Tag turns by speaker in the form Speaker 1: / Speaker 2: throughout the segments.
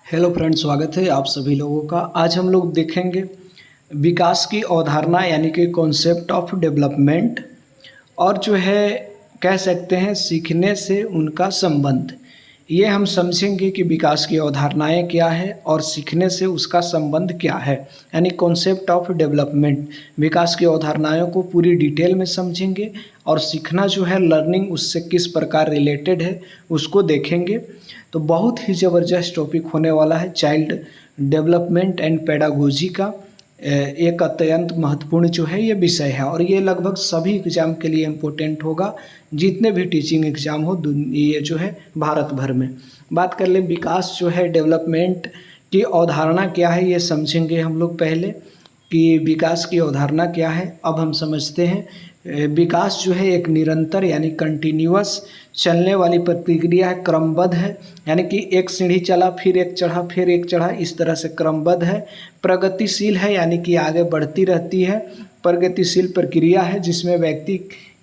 Speaker 1: Hello friends, स्वागत है आप सभी लोगों का। आज हम लोग देखेंगे विकास की अवधारणा यानी कि कॉन्सेप्ट ऑफ डेवलपमेंट और जो है कह सकते हैं सीखने से उनका संबंध। ये हम समझेंगे कि विकास की अवधारणाएं क्या है और सीखने से उसका संबंध क्या है, यानी कॉन्सेप्ट ऑफ डेवलपमेंट। विकास की अवधारणाओं को पूरी डिटेल में समझेंगे और सीखना जो है लर्निंग उससे किस प्रकार रिलेटेड है उसको देखेंगे। तो बहुत ही ज़बरदस्त टॉपिक होने वाला है चाइल्ड डेवलपमेंट एंड पेडागोजी का। एक अत्यंत महत्वपूर्ण जो है ये विषय है और ये लगभग सभी एग्ज़ाम के लिए इम्पोर्टेंट होगा, जितने भी टीचिंग एग्ज़ाम हो ये जो है भारत भर में। बात कर लें विकास जो है डेवलपमेंट की अवधारणा क्या है, ये समझेंगे हम लोग पहले कि विकास की अवधारणा क्या है। अब हम समझते हैं विकास जो है एक निरंतर यानी कंटिन्यूअस चलने वाली प्रक्रिया है, क्रमबद्ध है, यानी कि एक सीढ़ी चला फिर एक चढ़ा फिर एक चढ़ा, इस तरह से क्रमबद्ध है। प्रगतिशील है यानी कि आगे बढ़ती रहती है। प्रगतिशील प्रक्रिया है जिसमें व्यक्ति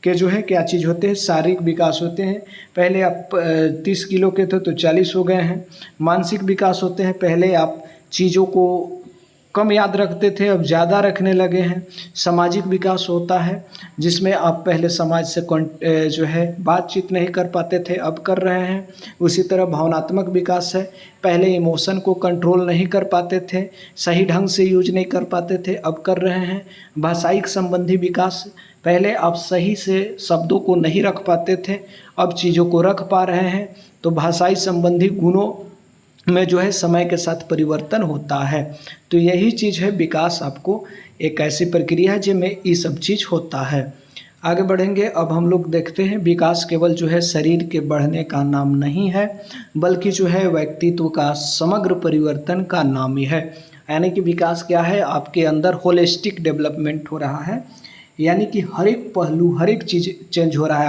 Speaker 1: के जो है क्या चीज़ होते हैं, शारीरिक विकास होते हैं। पहले आप 30 किलो के थे तो 40 हो गए हैं। मानसिक विकास होते हैं, पहले आप चीज़ों को कम याद रखते थे अब ज़्यादा रखने लगे हैं। सामाजिक विकास होता है जिसमें आप पहले समाज से जो है बातचीत नहीं कर पाते थे, अब कर रहे हैं। उसी तरह भावनात्मक विकास है, पहले इमोशन को कंट्रोल नहीं कर पाते थे, सही ढंग से यूज नहीं कर पाते थे, अब कर रहे हैं। भाषाई संबंधी विकास, पहले आप सही से शब्दों को नहीं रख पाते थे, अब चीज़ों को रख पा रहे हैं। तो भाषाई संबंधी गुणों में जो है समय के साथ परिवर्तन होता है। तो यही चीज़ है विकास, आपको एक ऐसी प्रक्रिया है जिसमें ये सब चीज़ होता है। आगे बढ़ेंगे। अब हम लोग देखते हैं विकास केवल जो है शरीर के बढ़ने का नाम नहीं है, बल्कि जो है व्यक्तित्व का समग्र परिवर्तन का नाम ही है। यानी कि विकास क्या है, आपके अंदर होलिस्टिक डेवलपमेंट हो रहा है, यानी कि हर एक पहलू हर एक चीज़ चेंज हो रहा है।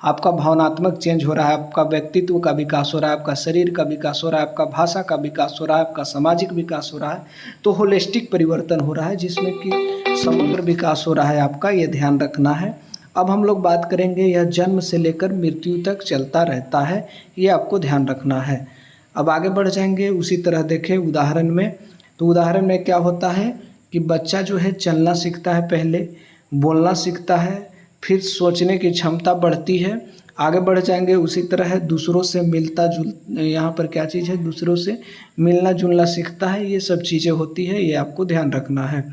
Speaker 1: आपका भावनात्मक चेंज हो रहा है, आपका व्यक्तित्व का विकास हो रहा है, आपका शरीर का विकास हो रहा है, आपका भाषा का विकास हो रहा है, आपका सामाजिक विकास हो रहा है। तो होलिस्टिक परिवर्तन हो रहा है जिसमें कि समग्र विकास हो रहा है आपका, ये ध्यान रखना है। अब हम लोग बात करेंगे यह जन्म से लेकर मृत्यु तक चलता रहता है, ये आपको ध्यान रखना है। अब आगे बढ़ जाएंगे। उसी तरह देखें उदाहरण में, तो उदाहरण में क्या होता है कि बच्चा जो है चलना सीखता है, पहले बोलना सीखता है, फिर सोचने की क्षमता बढ़ती है। आगे बढ़ जाएंगे। उसी तरह है दूसरों से मिलता जुल, यहाँ पर क्या चीज़ है, दूसरों से मिलना जुलना सीखता है। ये सब चीज़ें होती है, ये आपको ध्यान रखना है।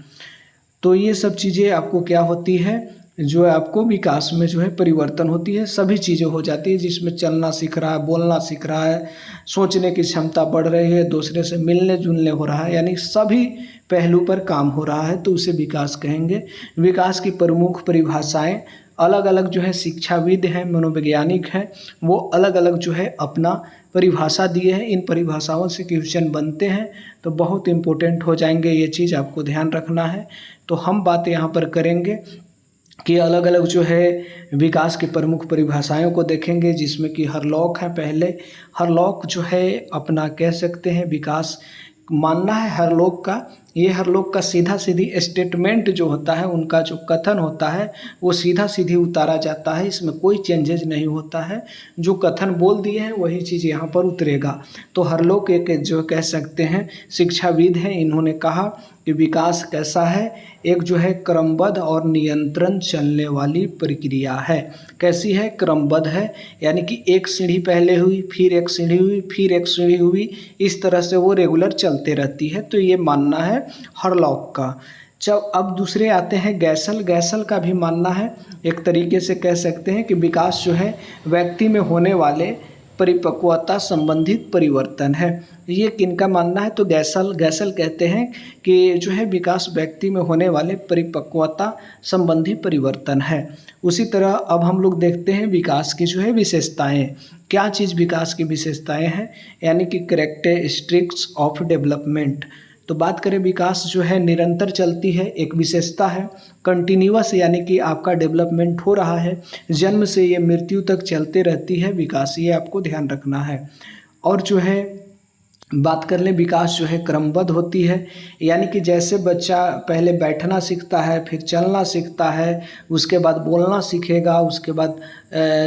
Speaker 1: तो ये सब चीज़ें आपको क्या होती है, जो है आपको विकास में जो है परिवर्तन होती है, सभी चीज़ें हो जाती है जिसमें चलना सीख रहा है, बोलना सीख रहा है, सोचने की क्षमता बढ़ रही है, दूसरे से मिलने जुलने हो रहा है, यानी सभी पहलू पर काम हो रहा है, तो उसे विकास कहेंगे। विकास की प्रमुख परिभाषाएं अलग अलग जो है शिक्षाविद हैं, मनोवैज्ञानिक हैं, वो अलग अलग जो है अपना परिभाषा दिए हैं। इन परिभाषाओं से क्वेश्चन बनते हैं तो बहुत इम्पोर्टेंट हो जाएंगे, ये चीज़ आपको ध्यान रखना है। तो हम बात यहाँ पर करेंगे कि अलग अलग जो है विकास की प्रमुख परिभाषाओं को देखेंगे, जिसमें कि हरलॉक है। पहले हरलॉक जो है अपना कह सकते हैं विकास मानना है हरलॉक का। ये हरलॉक का सीधा सीधी स्टेटमेंट जो होता है, उनका जो कथन होता है वो सीधा सीधी उतारा जाता है, इसमें कोई चेंजेज नहीं होता है। जो कथन बोल दिए हैं वही चीज़ यहाँ पर उतरेगा। तो हरलॉक एक जो कह सकते हैं शिक्षाविद हैं, इन्होंने कहा कि विकास कैसा है, एक जो है क्रमबद्ध और नियंत्रण चलने वाली प्रक्रिया है। कैसी है, क्रमबद्ध है, यानी कि एक सीढ़ी पहले हुई, फिर एक सीढ़ी हुई, फिर एक सीढ़ी हुई, इस तरह से वो रेगुलर चलते रहती है। तो ये मानना है हरलॉक का। जब अब दूसरे आते हैं गैसल का भी मानना है, एक तरीके से कह सकते हैं कि विकास जो है व्यक्ति में होने वाले परिपक्वता संबंधित परिवर्तन है। ये किनका मानना है, तो गैसल कहते हैं कि जो है विकास व्यक्ति में होने वाले परिपक्वता संबंधी परिवर्तन है। उसी तरह अब हम लोग देखते हैं विकास की जो है विशेषताएं, क्या चीज़ विकास की विशेषताएं हैं, यानी कि कैरेक्टरिस्टिक्स ऑफ डेवलपमेंट। तो बात करें विकास जो है निरंतर चलती है, एक विशेषता है। कंटिन्यूअस यानी कि आपका डेवलपमेंट हो रहा है, जन्म से ये मृत्यु तक चलते रहती है विकास, ये आपको ध्यान रखना है। और जो है बात कर लें विकास जो है क्रमबद्ध होती है, यानी कि जैसे बच्चा पहले बैठना सीखता है, फिर चलना सीखता है, उसके बाद बोलना सीखेगा, उसके बाद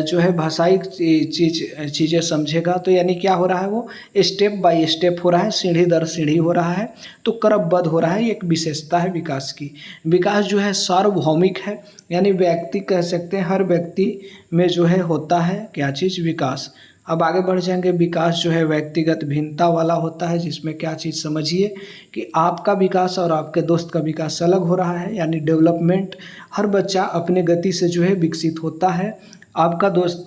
Speaker 1: जो है भाषाई चीज़ें समझेगा। तो यानी क्या हो रहा है, वो स्टेप बाय स्टेप हो रहा है, सीढ़ी दर सीढ़ी हो रहा है, तो क्रमबद्ध हो रहा है। एक विशेषता है विकास की। विकास जो है सार्वभौमिक है, यानी व्यक्ति कह सकते हैं, हर व्यक्ति में जो है होता है क्या चीज़, विकास। अब आगे बढ़ जाएंगे। विकास जो है व्यक्तिगत भिन्नता वाला होता है, जिसमें क्या चीज़ समझिए कि आपका विकास और आपके दोस्त का विकास अलग हो रहा है, यानी डेवलपमेंट। हर बच्चा अपने गति से जो है विकसित होता है। आपका दोस्त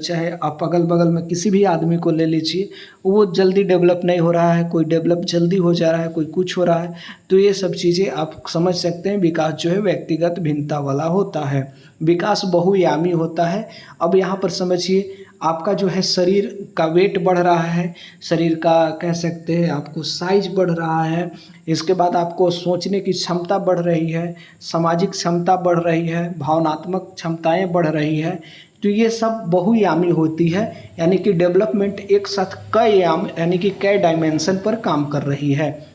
Speaker 1: चाहे आप अगल बगल में किसी भी आदमी को ले लीजिए, वो जल्दी डेवलप नहीं हो रहा है, कोई डेवलप जल्दी हो जा रहा है, कोई कुछ हो रहा है। तो ये सब चीज़ें आप समझ सकते हैं। विकास जो है व्यक्तिगत भिन्नता वाला होता है। विकास बहुआयामी होता है। अब यहाँ पर समझिए, आपका जो है शरीर का वेट बढ़ रहा है, शरीर का कह सकते हैं आपको साइज बढ़ रहा है। इसके बाद आपको सोचने की क्षमता बढ़ रही है, सामाजिक क्षमता बढ़ रही है, भावनात्मक क्षमताएं बढ़ रही है। तो ये सब बहुआयामी होती है, यानी कि डेवलपमेंट एक साथ कई आयाम यानी कि कई डायमेंशन पर काम कर रही है।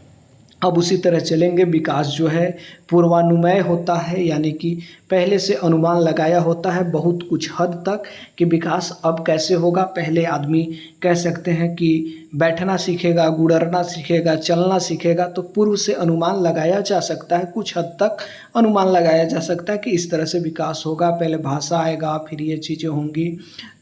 Speaker 1: अब उसी तरह चलेंगे। विकास जो है पूर्वानुमेय होता है, यानी कि पहले से अनुमान लगाया होता है बहुत कुछ हद तक कि विकास अब कैसे होगा। पहले आदमी कह सकते हैं कि बैठना सीखेगा, गुड़रना सीखेगा, चलना सीखेगा, तो पूर्व से अनुमान लगाया जा सकता है, कुछ हद तक अनुमान लगाया जा सकता है कि इस तरह से विकास होगा। पहले भाषा आएगा, फिर ये चीज़ें होंगी।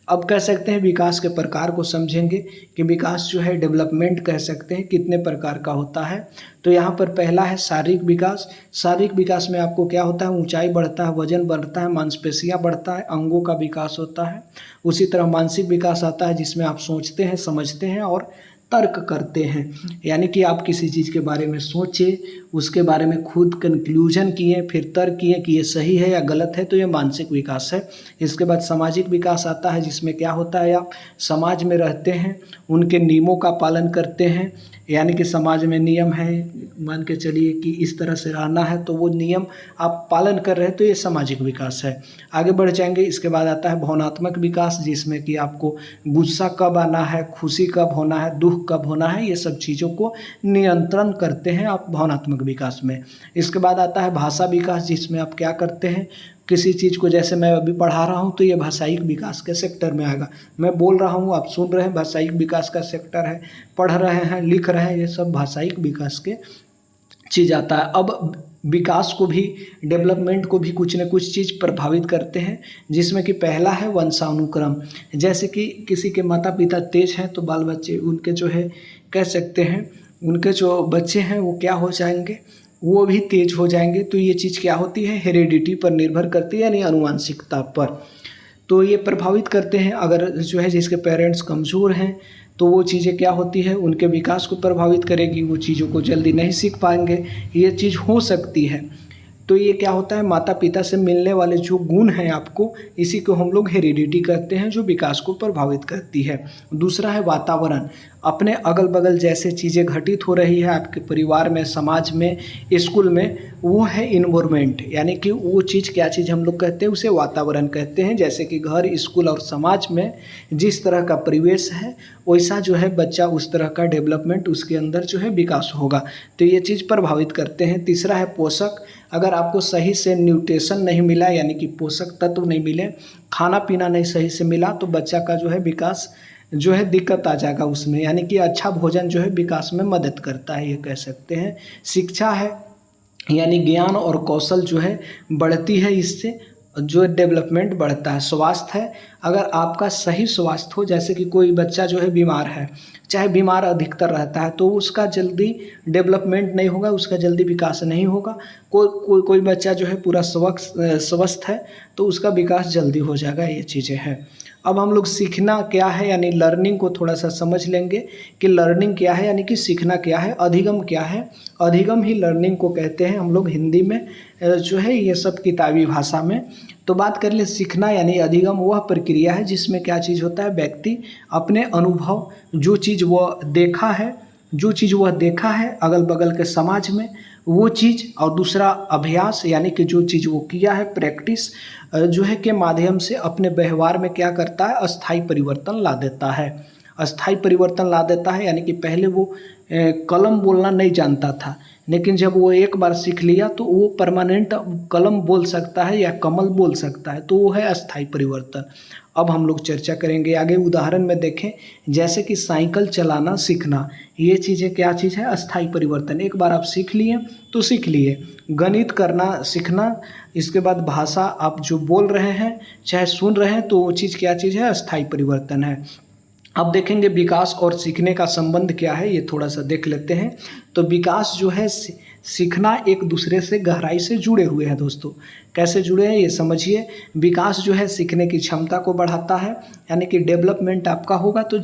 Speaker 1: अब कह सकते हैं विकास के प्रकार को समझेंगे कि विकास जो है डेवलपमेंट कह सकते हैं कितने प्रकार का होता है। तो यहाँ पर पहला है शारीरिक विकास। शारीरिक विकास में आपको क्या होता है, ऊंचाई बढ़ता है, वजन बढ़ता है, मांसपेशियाँ बढ़ता है, अंगों का विकास होता है। उसी तरह मानसिक विकास आता है, जिसमें आप सोचते हैं, समझते हैं और तर्क करते हैं, यानी कि आप किसी चीज़ के बारे में सोचे, उसके बारे में खुद कंक्लूजन किए, फिर तर्क किए कि ये सही है या गलत है, तो ये मानसिक विकास है। इसके बाद सामाजिक विकास आता है, जिसमें क्या होता है, आप समाज में रहते हैं, उनके नियमों का पालन करते हैं, यानी कि समाज में नियम है, मान के चलिए कि इस तरह से रहना है, तो वो नियम आप पालन कर रहे हैं, तो ये सामाजिक विकास है। आगे बढ़ जाएंगे। इसके बाद आता है भावनात्मक विकास, जिसमें कि आपको गुस्सा कब आना है, खुशी कब होना है, दुख कब होना है, ये सब चीज़ों को नियंत्रण करते हैं आप भावनात्मक विकास में। इसके बाद आता है भाषा विकास, जिसमें आप क्या करते हैं, किसी चीज़ को, जैसे मैं अभी पढ़ा रहा हूँ तो ये भाषाई विकास के सेक्टर में आएगा। मैं बोल रहा हूँ, आप सुन रहे हैं, भाषाई विकास का सेक्टर है। पढ़ रहे हैं, लिख रहे हैं, ये सब भाषाई विकास के चीज़ आता है। अब विकास को भी, डेवलपमेंट को भी कुछ न कुछ चीज़ प्रभावित करते हैं, जिसमें कि पहला है वंशानुक्रम। जैसे कि किसी के माता पिता तेज हैं, तो बाल बच्चे उनके जो है कह सकते हैं, उनके जो बच्चे हैं वो क्या हो जाएंगे, वो भी तेज हो जाएंगे। तो ये चीज़ क्या होती है, हेरिडिटी पर निर्भर करती है, यानी आनुवंशिकता पर। तो ये प्रभावित करते हैं। अगर जो है जिसके पेरेंट्स कमज़ोर हैं, तो वो चीज़ें क्या होती है, उनके विकास को प्रभावित करेगी, वो चीज़ों को जल्दी नहीं सीख पाएंगे, ये चीज़ हो सकती है। तो ये क्या होता है, माता पिता से मिलने वाले जो गुण हैं आपको, इसी को हम लोग हेरिडिटी कहते हैं, जो विकास को प्रभावित करती है। दूसरा है वातावरण। अपने अगल बगल जैसे चीज़ें घटित हो रही है आपके परिवार में, समाज में, स्कूल में, वो है इन्वायरमेंट, यानी कि वो चीज़, क्या चीज़ हम लोग कहते हैं, उसे वातावरण कहते हैं। जैसे कि घर, स्कूल और समाज में जिस तरह का परिवेश है, वैसा जो है बच्चा उस तरह का डेवलपमेंट उसके अंदर जो है विकास होगा। तो ये चीज़ प्रभावित करते हैं। तीसरा है पोषक। अगर आपको सही से न्यूट्रिशन नहीं मिला, यानी कि पोषक तत्व नहीं मिले, खाना पीना नहीं सही से मिला, तो बच्चा का जो है विकास जो है दिक्कत आ जाएगा उसमें, यानी कि अच्छा भोजन जो है विकास में मदद करता है, ये कह सकते हैं। शिक्षा है, यानी ज्ञान और कौशल जो है बढ़ती है, इससे जो डेवलपमेंट बढ़ता है। स्वास्थ्य है, अगर आपका सही स्वास्थ्य हो, जैसे कि कोई बच्चा जो है बीमार है, चाहे बीमार अधिकतर रहता है, तो उसका जल्दी डेवलपमेंट नहीं होगा, उसका जल्दी विकास नहीं होगा। कोई बच्चा जो है पूरा स्वस्थ है, तो उसका विकास जल्दी हो जाएगा, ये चीज़ें हैं। अब हम लोग सीखना क्या है, यानी लर्निंग को थोड़ा सा समझ लेंगे कि लर्निंग क्या है, यानी कि सीखना क्या है। अधिगम क्या है, अधिगम ही लर्निंग को कहते हैं हम लोग हिंदी में, जो है ये सब किताबी भाषा में। तो बात कर ले सीखना, यानी अधिगम वह प्रक्रिया है जिसमें क्या चीज़ होता है, व्यक्ति अपने अनुभव, जो चीज़ वह देखा है अगल बगल के समाज में, वो चीज़, और दूसरा अभ्यास, यानी कि जो चीज़ वो किया है, प्रैक्टिस जो है के माध्यम से अपने व्यवहार में क्या करता है, अस्थायी परिवर्तन ला देता है। अस्थाई परिवर्तन ला देता है, यानी कि पहले वो कलम बोलना नहीं जानता था, लेकिन जब वो एक बार सीख लिया तो वो परमानेंट कलम बोल सकता है या कमल बोल सकता है, तो वो है अस्थाई परिवर्तन। अब हम लोग चर्चा करेंगे आगे। उदाहरण में देखें, जैसे कि साइकिल चलाना सीखना, ये चीज़ें क्या चीज़ है? अस्थाई परिवर्तन। एक बार आप सीख लिए तो सीख लिए। गणित करना सीखना, इसके बाद भाषा आप जो बोल रहे हैं चाहे सुन रहे हैं, तो वो चीज़ क्या चीज़ है? अस्थाई परिवर्तन है। अब देखेंगे विकास और सीखने का संबंध क्या है, ये थोड़ा सा देख लेते हैं। तो विकास जो है, सीखना एक दूसरे से गहराई से जुड़े हुए हैं दोस्तों। कैसे जुड़े हैं ये समझिए। विकास जो है सीखने की क्षमता को बढ़ाता है, यानी कि डेवलपमेंट आपका होगा तो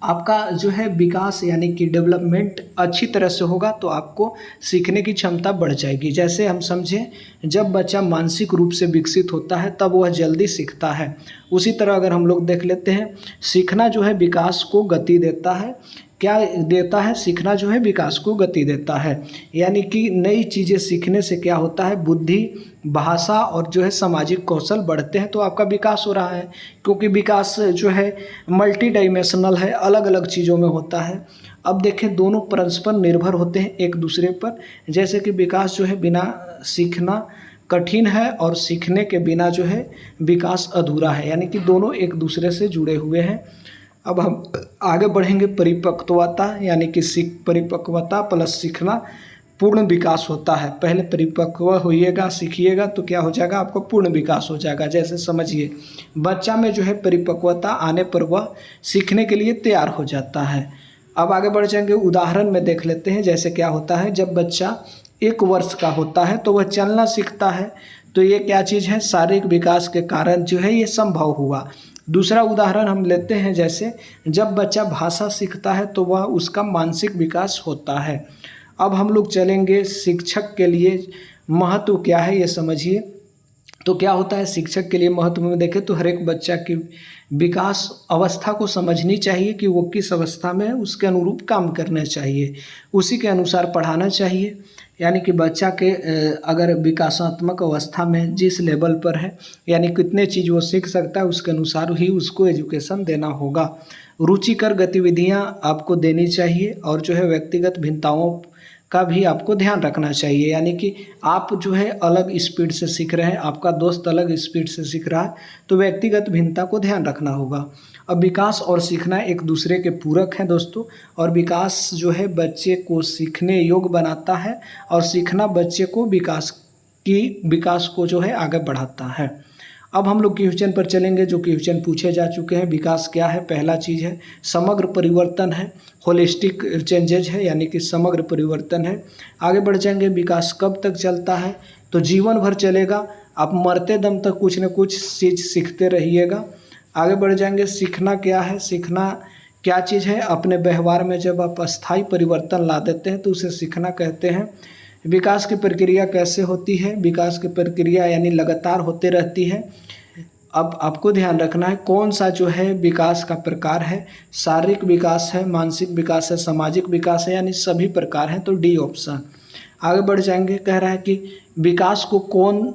Speaker 1: आपका जो है विकास यानी कि डेवलपमेंट अच्छी तरह से होगा तो आपको सीखने की क्षमता बढ़ जाएगी। जैसे हम समझें, जब बच्चा मानसिक रूप से विकसित होता है तब वह जल्दी सीखता है। उसी तरह अगर हम लोग देख लेते हैं, सीखना जो है विकास को गति देता है। क्या देता है? सीखना जो है विकास को गति देता है, यानी कि नई चीज़ें सीखने से क्या होता है? बुद्धि, भाषा और जो है सामाजिक कौशल बढ़ते हैं, तो आपका विकास हो रहा है। क्योंकि विकास जो है मल्टी डायमेंशनल है, अलग अलग चीज़ों में होता है। अब देखें, दोनों परस्पर निर्भर होते हैं एक दूसरे पर। जैसे कि विकास जो है बिना सीखना कठिन है और सीखने के बिना जो है विकास अधूरा है, यानी कि दोनों एक दूसरे से जुड़े हुए हैं। अब हम आगे बढ़ेंगे। परिपक्वता यानी कि परिपक्वता प्लस सीखना पूर्ण विकास होता है। पहले परिपक्व होइएगा, सीखिएगा तो क्या हो जाएगा? आपको पूर्ण विकास हो जाएगा। जैसे समझिए, बच्चा में जो है परिपक्वता आने पर वह सीखने के लिए तैयार हो जाता है। अब आगे बढ़ जाएंगे। उदाहरण में देख लेते हैं। जैसे क्या होता है, जब बच्चा 1 वर्ष का होता है तो वह चलना सीखता है, तो ये क्या चीज़ है? शारीरिक विकास के कारण जो है ये संभव हुआ। दूसरा उदाहरण हम लेते हैं, जैसे जब बच्चा भाषा सीखता है तो वह उसका मानसिक विकास होता है। अब हम लोग चलेंगे शिक्षक के लिए महत्व क्या है ये समझिए। तो क्या होता है शिक्षक के लिए महत्व में देखें तो हर एक बच्चा की विकास अवस्था को समझनी चाहिए कि वो किस अवस्था में है, उसके अनुरूप काम करना चाहिए, उसी के अनुसार पढ़ाना चाहिए। यानी कि बच्चा के अगर विकासात्मक अवस्था में जिस लेवल पर है, यानी कितने चीज़ वो सीख सकता है, उसके अनुसार ही उसको एजुकेशन देना होगा। रुचिकर गतिविधियां आपको देनी चाहिए और जो है व्यक्तिगत भिन्नताओं का भी आपको ध्यान रखना चाहिए। यानी कि आप जो है अलग स्पीड से सीख रहे हैं, आपका दोस्त अलग स्पीड से सीख रहा है, तो व्यक्तिगत भिन्नता को ध्यान रखना होगा। अब विकास और सीखना एक दूसरे के पूरक हैं दोस्तों, और विकास जो है बच्चे को सीखने योग्य बनाता है और सीखना बच्चे को विकास को जो है आगे बढ़ाता है। अब हम लोग क्वेश्चन पर चलेंगे, जो क्वेश्चन पूछे जा चुके हैं। विकास क्या है? पहला चीज़ है समग्र परिवर्तन है, होलिस्टिक चेंजेज है, यानी कि समग्र परिवर्तन है। आगे बढ़ जाएंगे। विकास कब तक चलता है? तो जीवन भर चलेगा, आप मरते दम तक कुछ न कुछ चीज़ सीखते रहिएगा। आगे बढ़ जाएंगे। सीखना क्या है? सीखना क्या चीज़ है? अपने व्यवहार में जब आप अस्थायी परिवर्तन ला देते हैं तो उसे सीखना कहते हैं। विकास की प्रक्रिया कैसे होती है? विकास की प्रक्रिया यानी लगातार होते रहती है। अब आपको ध्यान रखना है कौन सा जो है विकास का प्रकार है। शारीरिक विकास है, मानसिक विकास है, सामाजिक विकास है, यानी सभी प्रकार हैं, तो डी ऑप्शन। आगे बढ़ जाएंगे। कह रहा है कि विकास को कौन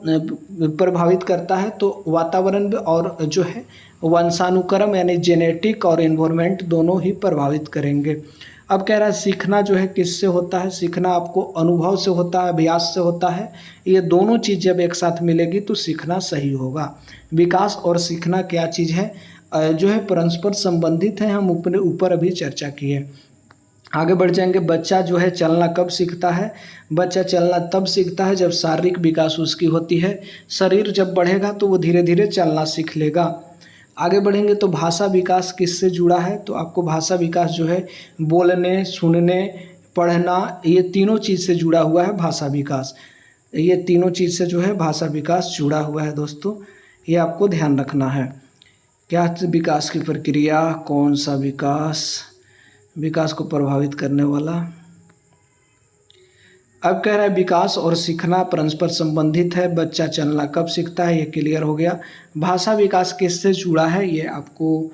Speaker 1: प्रभावित करता है? तो वातावरण और जो है वंशानुक्रम यानी जेनेटिक और एनवायरनमेंट दोनों ही प्रभावित करेंगे। अब कह रहा है सीखना जो है किससे होता है? सीखना आपको अनुभव से होता है, अभ्यास से होता है। ये दोनों चीज़ जब एक साथ मिलेगी तो सीखना सही होगा। विकास और सीखना क्या चीज़ है? जो है परस्पर संबंधित है, हम अपने ऊपर अभी चर्चा किए। आगे बढ़ जाएंगे। बच्चा जो है चलना कब सीखता है? बच्चा चलना तब सीखता है जब शारीरिक विकास उसकी होती है। शरीर जब बढ़ेगा तो वो धीरे धीरे चलना सीख लेगा। आगे बढ़ेंगे तो भाषा विकास किससे जुड़ा है? तो आपको भाषा विकास जो है बोलने, सुनने, पढ़ना, ये तीनों चीज़ से जुड़ा हुआ है भाषा विकास। ये तीनों चीज़ से जो है भाषा विकास जुड़ा हुआ है दोस्तों, ये आपको ध्यान रखना है। क्या विकास की प्रक्रिया, कौन सा विकास को प्रभावित करने वाला। अब कह रहा है विकास और सीखना परस्पर संबंधित है। बच्चा चलना कब सीखता है? ये क्लियर हो गया। भाषा विकास किससे जुड़ा है ये आपको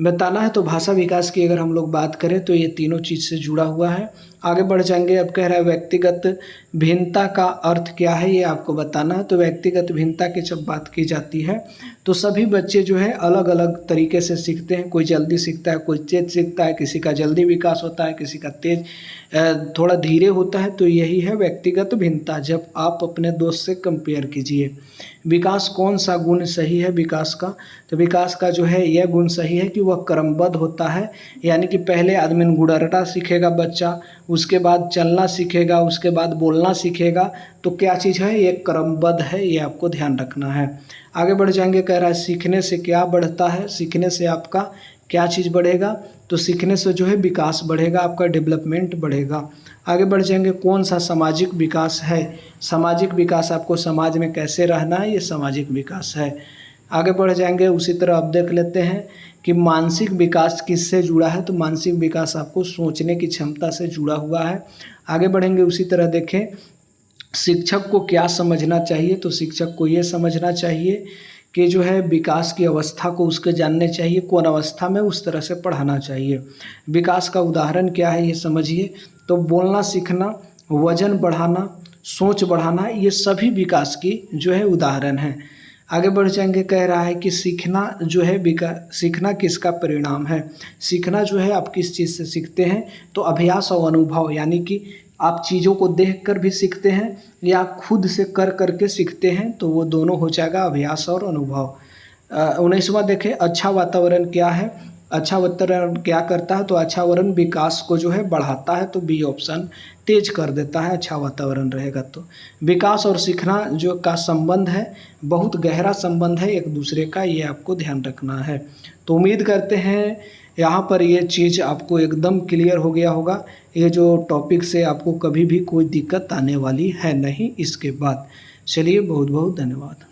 Speaker 1: बताना है। तो भाषा विकास की अगर हम लोग बात करें तो ये तीनों चीज़ से जुड़ा हुआ है। आगे बढ़ जाएंगे। अब कह रहा है व्यक्तिगत भिन्नता का अर्थ क्या है ये आपको बताना है। तो व्यक्तिगत भिन्नता की जब बात की जाती है तो सभी बच्चे जो है अलग अलग तरीके से सीखते हैं। कोई जल्दी सीखता है, कोई तेज सीखता है, किसी का जल्दी विकास होता है, किसी का तेज थोड़ा धीरे होता है। तो यही है व्यक्तिगत भिन्नता। जब आप अपने दोस्त से कंपेयर कीजिए विकास कौन सा गुण सही है विकास का, तो विकास का जो है यह गुण सही है कि वह क्रमबद्ध होता है। यानी कि पहले आदमी गुणरटा सीखेगा बच्चा, उसके बाद चलना सीखेगा, उसके बाद बोलना सीखेगा। तो क्या चीज़ है, ये क्रमबद्ध है, ये आपको ध्यान रखना है। आगे बढ़ जाएंगे, कह रहा है सीखने से क्या बढ़ता है, सीखने से आपका क्या चीज़ बढ़ेगा, तो सीखने से जो है विकास बढ़ेगा, आपका डेवलपमेंट बढ़ेगा। आगे बढ़ जाएंगे, कौन सा सामाजिक विकास है, सामाजिक विकास आपको समाज में कैसे रहना है, ये सामाजिक विकास है। आगे बढ़ जाएंगे, उसी तरह अब देख लेते हैं कि मानसिक विकास किससे जुड़ा है, तो मानसिक विकास आपको सोचने की क्षमता से जुड़ा हुआ है। आगे बढ़ेंगे, उसी तरह देखें शिक्षक को क्या समझना चाहिए, तो शिक्षक को ये समझना चाहिए कि जो है विकास की अवस्था को उसके जानने चाहिए, कौन अवस्था में उस तरह से पढ़ाना चाहिए। विकास का उदाहरण क्या है ये समझिए, तो बोलना सीखना, वजन बढ़ाना, सोच बढ़ाना, ये सभी विकास की जो है उदाहरण हैं। आगे बढ़ जाएंगे, कह रहा है कि सीखना जो है सीखना किसका परिणाम है, सीखना जो है आप किस चीज़ से सीखते हैं, तो अभ्यास और अनुभव, यानी कि आप चीज़ों को देखकर भी सीखते हैं या खुद से कर करके सीखते हैं, तो वो दोनों हो जाएगा अभ्यास और अनुभव। 19वां देखें, अच्छा वातावरण क्या है, अच्छा वातावरण क्या करता है, तो अच्छा वातावरण विकास को जो है बढ़ाता है, तो बी ऑप्शन तेज कर देता है अच्छा वातावरण रहेगा तो। विकास और सीखना जो का संबंध है बहुत गहरा संबंध है एक दूसरे का, ये आपको ध्यान रखना है। तो उम्मीद करते हैं यहाँ पर ये चीज़ आपको एकदम क्लियर हो गया होगा। ये जो टॉपिक से आपको कभी भी कोई दिक्कत आने वाली है नहीं इसके बाद। चलिए, बहुत बहुत धन्यवाद।